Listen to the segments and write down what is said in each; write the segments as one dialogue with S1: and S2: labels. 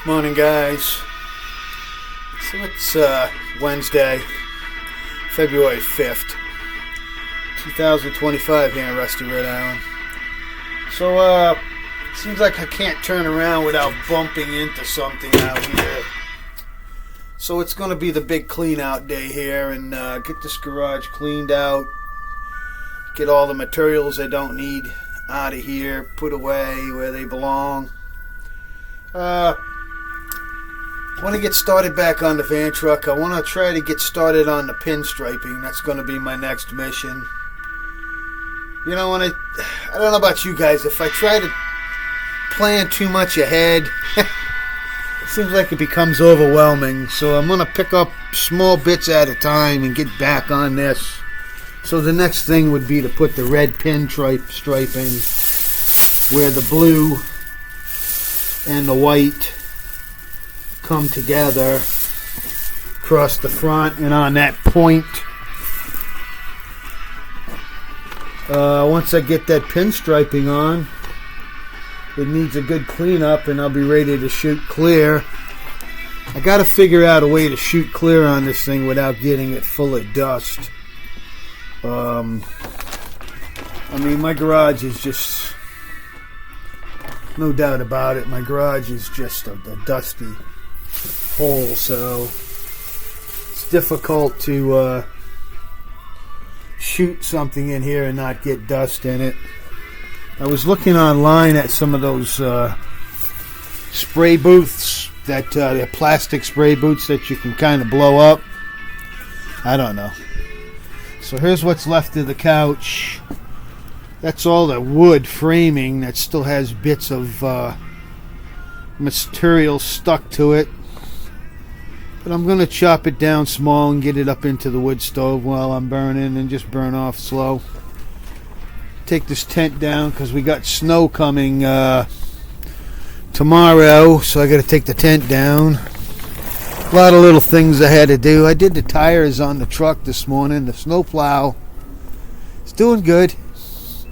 S1: Morning, guys. So it's Wednesday, February 5th, 2025 here in Rusty, Rhode Island. So, seems like I can't turn around without bumping into something out here. So it's going to be the big clean out day here and get this garage cleaned out. Get all the materials I don't need out of here, put away where they belong. I want to get started back on the van truck. I want to try to get started on the pinstriping. That's going to be my next mission. You know, when I don't know about you guys, if I try to plan too much ahead, it seems like it becomes overwhelming. So I'm going to pick up small bits at a time and get back on this. So the next thing would be to put the red striping where the blue and the white come together across the front and on that point. Once I get that pinstriping on, it needs a good cleanup and I'll be ready to shoot clear. I got to figure out a way to shoot clear on this thing without getting it full of dust. I mean, my garage is just, no doubt about it, my garage is just a dusty hole, so it's difficult to shoot something in here and not get dust in it. I was looking online at some of those spray booths, that they're plastic spray booths that you can kind of blow up. I don't know. So here's what's left of the couch. That's all the wood framing that still has bits of material stuck to it. But I'm going to chop it down small and get it up into the wood stove while I'm burning and just burn off slow. Take this tent down because we got snow coming tomorrow, so I got to take the tent down. A lot of little things I had to do. I did the tires on the truck this morning. The snowplow is doing good.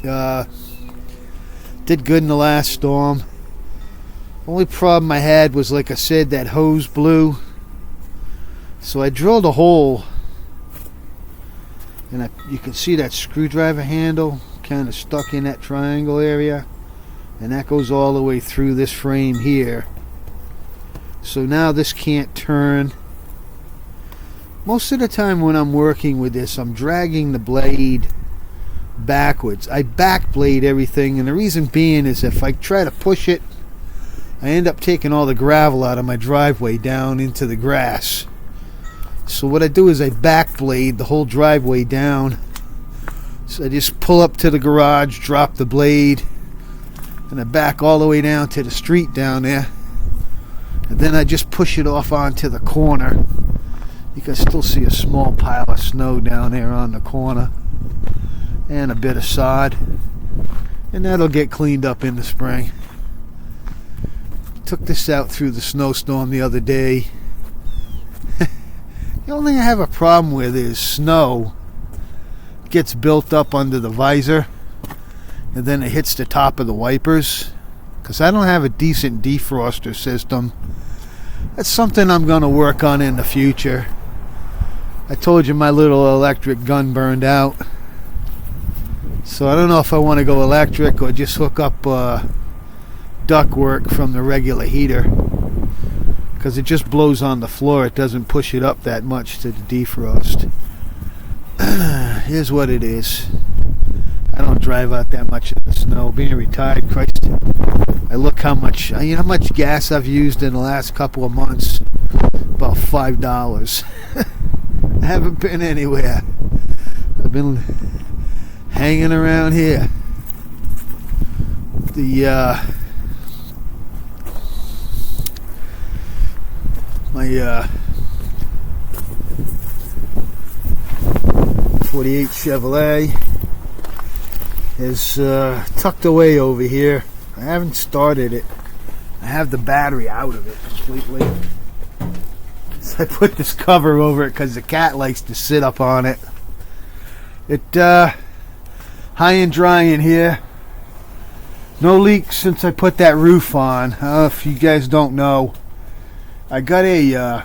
S1: Did good in the last storm. Only problem I had was, like I said, that hose blew. So I drilled a hole, and you can see that screwdriver handle kind of stuck in that triangle area, and that goes all the way through this frame here. So now this can't turn. Most of the time when I'm working with this, I'm dragging the blade backwards. I back blade everything, and the reason being is if I try to push it, I end up taking all the gravel out of my driveway down into the grass. So what I do is I back blade the whole driveway down. So I just pull up to the garage, drop the blade, and I back all the way down to the street down there. And then I just push it off onto the corner. You can still see a small pile of snow down there on the corner. And a bit of sod. And that'll get cleaned up in the spring. Took this out through the snowstorm the other day. The only thing I have a problem with is snow gets built up under the visor and then it hits the top of the wipers. Because I don't have a decent defroster system. That's something I'm going to work on in the future. I told you my little electric gun burned out. So I don't know if I want to go electric or just hook up ductwork from the regular heater. Because it just blows on the floor. It doesn't push it up that much to the defrost. Here's what it is. I don't drive out that much in the snow. Being retired, Christ, I look how much, you know how much gas I've used in the last couple of months? About $5. I haven't been anywhere. I've been hanging around here. My 48 Chevrolet is tucked away over here. I haven't started it. I have the battery out of it completely. So I put this cover over it because the cat likes to sit up on it. High and dry in here. No leaks since I put that roof on. If you guys don't know, I got a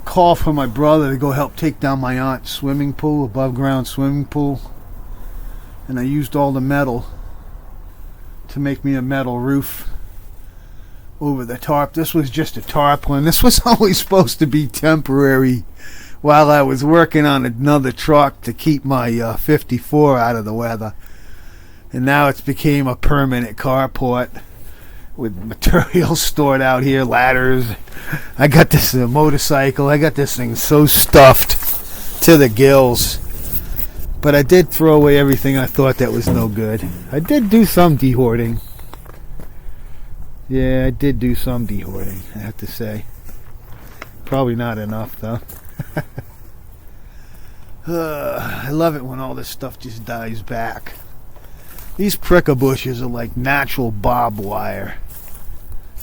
S1: call from my brother to go help take down my aunt's swimming pool, above ground swimming pool. And I used all the metal to make me a metal roof over the tarp. This was just a tarpaulin. This was always supposed to be temporary while I was working on another truck to keep my 54 out of the weather. And now it's became a permanent carport with materials stored out here, ladders. I got this motorcycle. I got this thing so stuffed to the gills. But I did throw away everything I thought that was no good. I did do some dehoarding. Yeah, I did do some dehoarding, I have to say. Probably not enough, though. I love it when all this stuff just dies back. These pricker bushes are like natural barbed wire.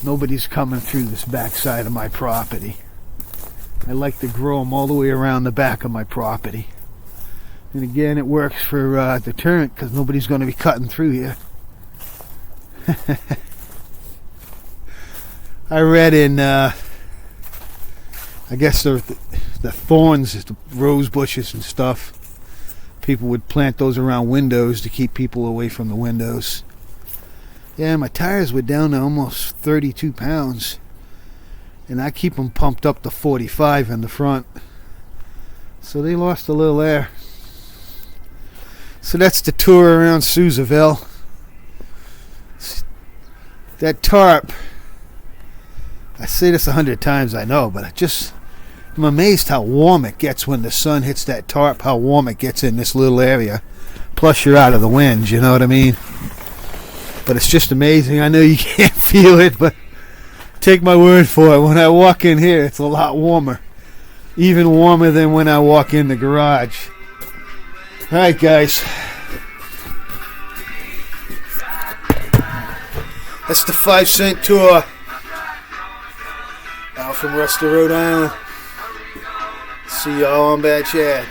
S1: Nobody's coming through this backside of my property. I like to grow them all the way around the back of my property. And again, it works for deterrent because nobody's going to be cutting through here. I read in, I guess the thorns, the rose bushes and stuff, people would plant those around windows to keep people away from the windows. Yeah, my tires were down to almost 32 pounds. And I keep them pumped up to 45 in the front. So they lost a little air. So that's the tour around Sousaville. That tarp, I say this 100 times, I know, but I'm amazed how warm it gets when the sun hits that tarp, how warm it gets in this little area. Plus you're out of the wind, you know what I mean? But it's just amazing. I know you can't feel it, but take my word for it. When I walk in here, it's a lot warmer. Even warmer than when I walk in the garage. Alright, guys. That's the 5-cent tour. Out from Rusty, Rhode Island. See y'all on Bad Chad.